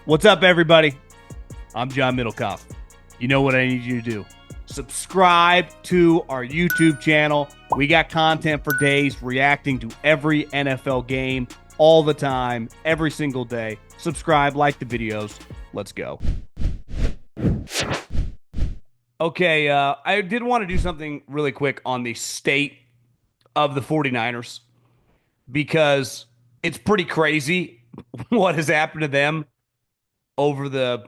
What's up, everybody? I'm John Middlekauff. You know what I need you to do. Subscribe to our YouTube channel. We got content for days reacting to every NFL game all the time, every single day. Subscribe, like the videos. Let's go. Okay, I did want to do something really quick on the state of the 49ers because it's pretty crazy what has happened to them over the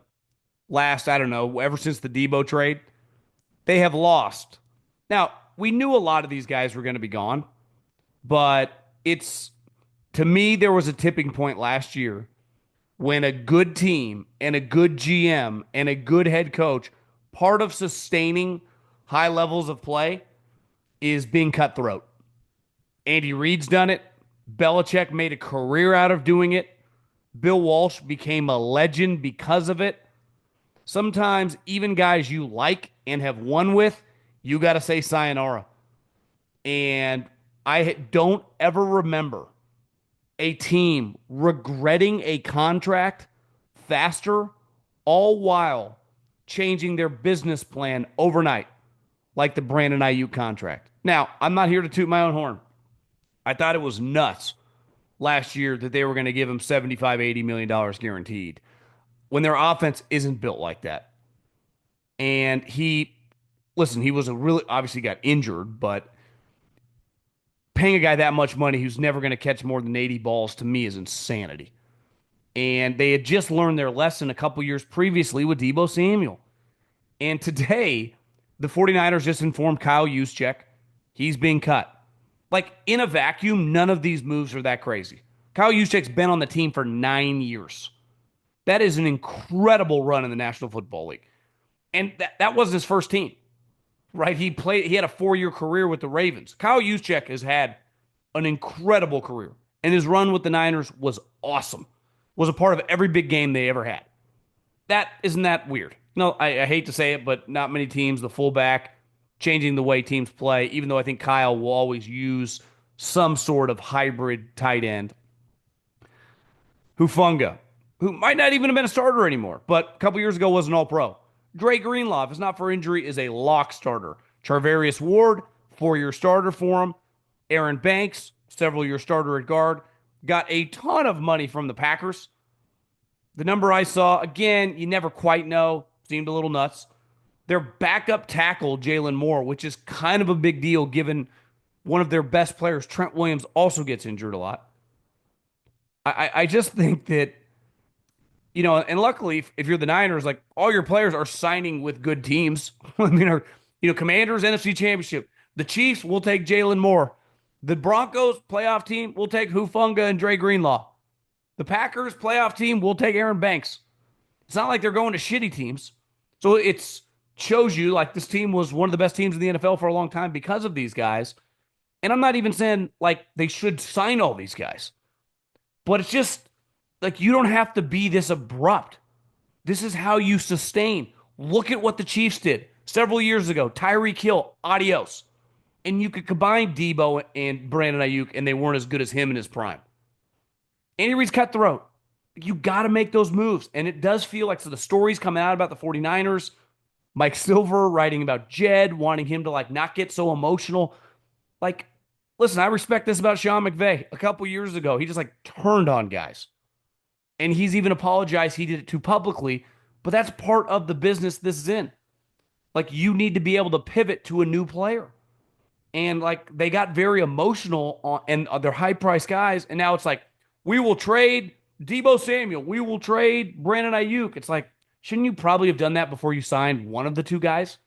last, I don't know, ever since the Deebo trade. They have lost. Now, we knew a lot of these guys were going to be gone, but to me, there was a tipping point last year when a good team and a good GM and a good head coach, part of sustaining high levels of play is being cutthroat. Andy Reid's done it. Belichick made a career out of doing it. Bill Walsh became a legend because of it. Sometimes even guys you like and have won with, you got to say sayonara. And I don't ever remember a team regretting a contract faster, all while changing their business plan overnight, like the Brandon Aiyuk contract. Now, I'm not here to toot my own horn. I thought it was nuts last year that they were going to give him $75, $80 million guaranteed when their offense isn't built like that. And he was obviously got injured, but paying a guy that much money who's never going to catch more than 80 balls to me is insanity. And they had just learned their lesson a couple years previously with Deebo Samuel. And today, the 49ers just informed Kyle Juszczyk he's being cut. Like, in a vacuum, none of these moves are that crazy. Kyle Juszczyk's been on the team for 9 years. That is an incredible run in the National Football League. And that wasn't his first team, right? He had a 4-year career with the Ravens. Kyle Juszczyk has had an incredible career. And his run with the Niners was awesome. Was a part of every big game they ever had. Isn't that weird? No, I hate to say it, but not many teams, the fullback, changing the way teams play, even though I think Kyle will always use some sort of hybrid tight end. Hufanga, who might not even have been a starter anymore, but a couple years ago was an all-pro. Dre Greenlaw, if it's not for injury, is a lock starter. Charvarius Ward, 4-year starter for him. Aaron Banks, several-year starter at guard. Got a ton of money from the Packers. The number I saw, again, you never quite know. Seemed a little nuts. Their backup tackle, Jalen Moore, which is kind of a big deal given one of their best players, Trent Williams, also gets injured a lot. I just think that, and luckily, if you're the Niners, like, all your players are signing with good teams. I mean, Commanders, NFC Championship. The Chiefs will take Jalen Moore. The Broncos playoff team will take Hufanga and Dre Greenlaw. The Packers playoff team will take Aaron Banks. It's not like they're going to shitty teams. So it shows you, like, this team was one of the best teams in the NFL for a long time because of these guys. And I'm not even saying, like, they should sign all these guys. But it's just, like, you don't have to be this abrupt. This is how you sustain. Look at what the Chiefs did several years ago. Tyreek Hill, adios. And you could combine Deebo and Brandon Aiyuk, and they weren't as good as him in his prime. Andy Reid's cutthroat. You got to make those moves. And it does feel like, so the stories coming out about the 49ers, Mike Silver writing about Jed, wanting him to, like, not get so emotional. Like, listen, I respect this about Sean McVay. A couple years ago, he just, like, turned on guys. And he's even apologized he did it too publicly, but that's part of the business this is in. Like, you need to be able to pivot to a new player. And, like, they got very emotional and they're high-priced guys, and now it's like, we will trade Deebo Samuel. We will trade Brandon Aiyuk. It's like, shouldn't you probably have done that before you signed one of the two guys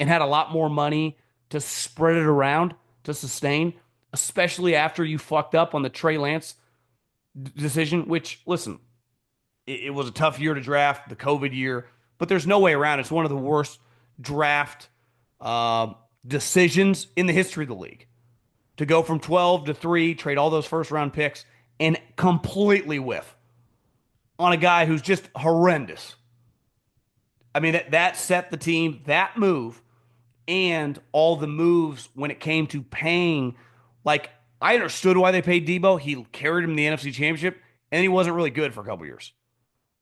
and had a lot more money to spread it around to sustain, especially after you fucked up on the Trey Lance decision, which, listen, it was a tough year to draft, the COVID year, but there's no way around it. It's one of the worst draft decisions in the history of the league. To go from 12 to 3, trade all those first-round picks, and completely whiff on a guy who's just horrendous. I mean, that set the team, that move, and all the moves when it came to paying. Like, I understood why they paid Deebo. He carried him in the NFC Championship, and he wasn't really good for a couple years.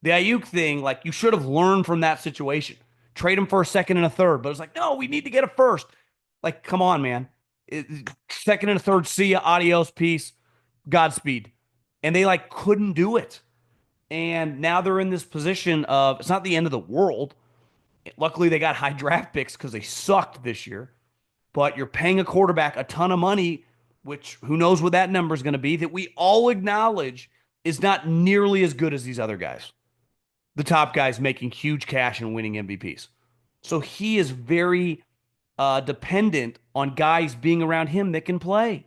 The Ayuk thing, like you should have learned from that situation. Trade him for a second and a third, but it's like, no, we need to get a first. Like, come on, man. Second and a third, see ya, adios, peace, Godspeed. And they like couldn't do it. And now they're in this position of it's not the end of the world. Luckily, they got high draft picks because they sucked this year. But you're paying a quarterback a ton of money, which who knows what that number is going to be, that we all acknowledge is not nearly as good as these other guys. The top guys making huge cash and winning MVPs. So he is very dependent on guys being around him that can play.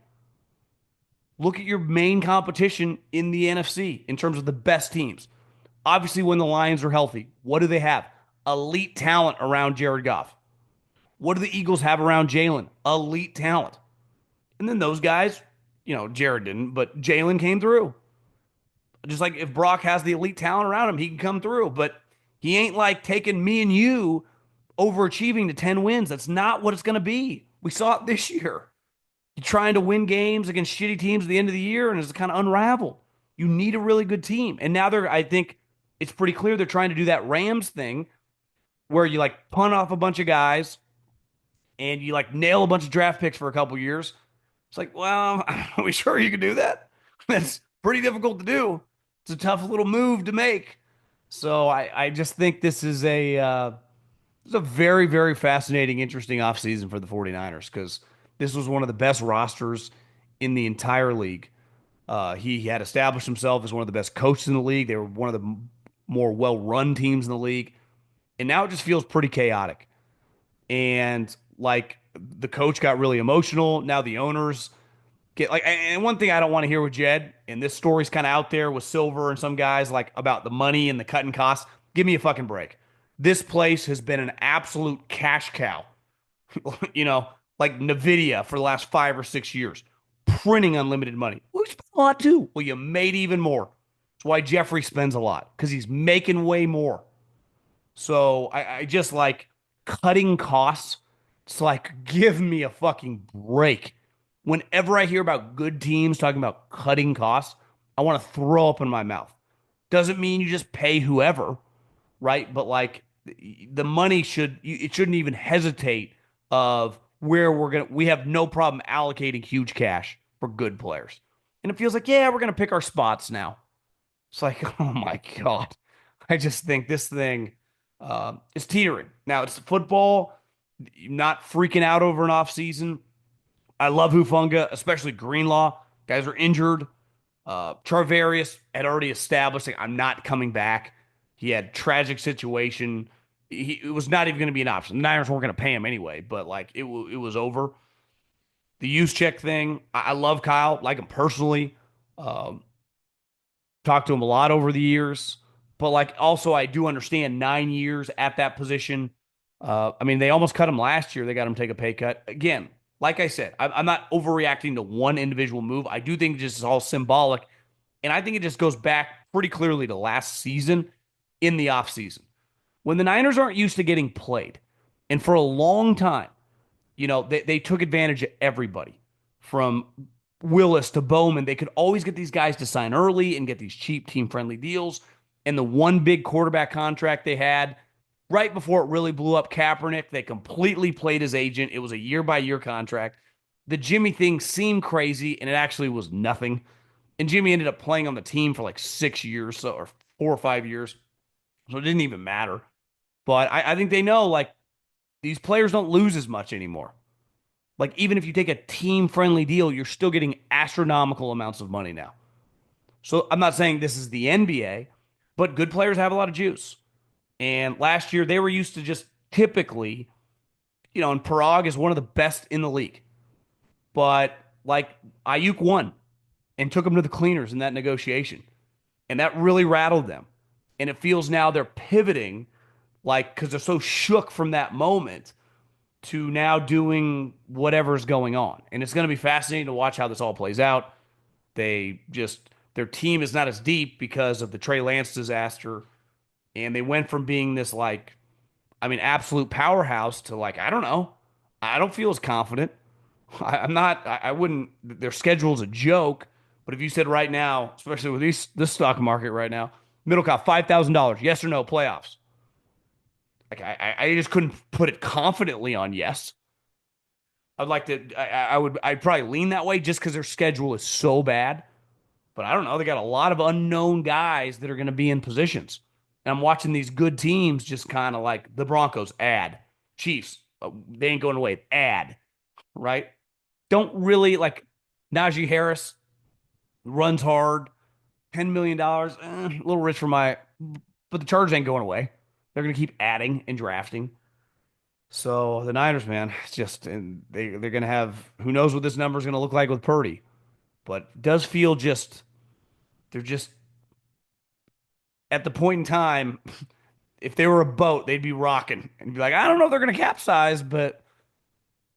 Look at your main competition in the NFC in terms of the best teams. Obviously, when the Lions are healthy, what do they have? Elite talent around Jared Goff. What do the Eagles have around Jalen? Elite talent. And then those guys, Jared didn't, but Jalen came through. Just like if Brock has the elite talent around him, he can come through. But he ain't like taking me and you overachieving to 10 wins. That's not what it's going to be. We saw it this year. You're trying to win games against shitty teams at the end of the year, and it's kind of unraveled. You need a really good team. And now I think it's pretty clear they're trying to do that Rams thing where you like punt off a bunch of guys and you like nail a bunch of draft picks for a couple years. It's like, well, are we sure you can do that? That's pretty difficult to do. It's a tough little move to make. So I just think it's a very, very fascinating, interesting offseason for the 49ers because this was one of the best rosters in the entire league. He had established himself as one of the best coaches in the league. They were one of the more well-run teams in the league. And now it just feels pretty chaotic. And like the coach got really emotional. Now the owners get like, and one thing I don't want to hear with Jed, and this story's kind of out there with Silver and some guys like about the money and the cutting costs. Give me a fucking break. This place has been an absolute cash cow, you know, like Nvidia for the last 5 or 6 years, printing unlimited money. We spent a lot too. Well, you made even more. That's why Jeffrey spends a lot because he's making way more. So I just like cutting costs. It's like, give me a fucking break. Whenever I hear about good teams talking about cutting costs, I want to throw up in my mouth. Doesn't mean you just pay whoever, right? But like the money it shouldn't even hesitate of where we have no problem allocating huge cash for good players. And it feels like, yeah, we're gonna pick our spots now. It's like, oh my God. I just think this thing is teetering. Now it's football, not freaking out over an off season. I love Hufanga, especially Greenlaw. Guys are injured. Charvarius had already established, like, I'm not coming back. He had a tragic situation. It was not even going to be an option. The Niners weren't going to pay him anyway, but like it was over. The Juszczyk thing, I love Kyle, like him personally. Um, Talked to him a lot over the years, but like also I do understand 9 years at that position. I mean, they almost cut him last year. They got him to take a pay cut again. Like I said, I'm not overreacting to one individual move. I do think this is all symbolic, and I think it just goes back pretty clearly to last season in the offseason when the Niners aren't used to getting played, and for a long time, they took advantage of everybody from Willis to Bowman. They could always get these guys to sign early and get these cheap team friendly deals. And the one big quarterback contract they had right before it really blew up, Kaepernick, they completely played his agent. It was a year by year contract. The Jimmy thing seemed crazy, and it actually was nothing. And Jimmy ended up playing on the team for like 6 years, or 4 or 5 years. So it didn't even matter. But I think they know like these players don't lose as much anymore. Like, even if you take a team friendly deal, you're still getting astronomical amounts of money now. So I'm not saying this is the NBA, but good players have a lot of juice. And last year, they were used to just typically, and Parag is one of the best in the league. But like Aiyuk won and took him to the cleaners in that negotiation. And that really rattled them. And it feels now they're pivoting, like, because they're so shook from that moment to now doing whatever's going on. And it's going to be fascinating to watch how this all plays out. Their team is not as deep because of the Trey Lance disaster. And they went from being this, like, I mean, absolute powerhouse to, like, I don't know. I don't feel as confident. I'm not, I wouldn't, their schedule's a joke. But if you said right now, especially with this stock market right now, Middlekauff, $5,000. Yes or no, playoffs. Like I just couldn't put it confidently on yes. I'd like to. I'd probably lean that way just because their schedule is so bad. But I don't know. They got a lot of unknown guys that are going to be in positions. And I'm watching these good teams just kind of like the Broncos add, Chiefs. They ain't going away. Add, right? Don't really like Najee Harris runs hard, $10 million, a little rich for my. But the Chargers ain't going away. They're going to keep adding and drafting. So the Niners, man, it's just and they're going to have who knows what this number is going to look like with Purdy, but it does feel just they're just at the point in time. If they were a boat, they'd be rocking and be like, I don't know if they're going to capsize, but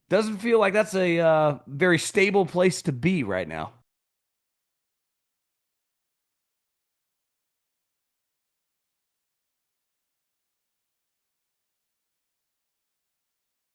doesn't feel like that's a very stable place to be right now.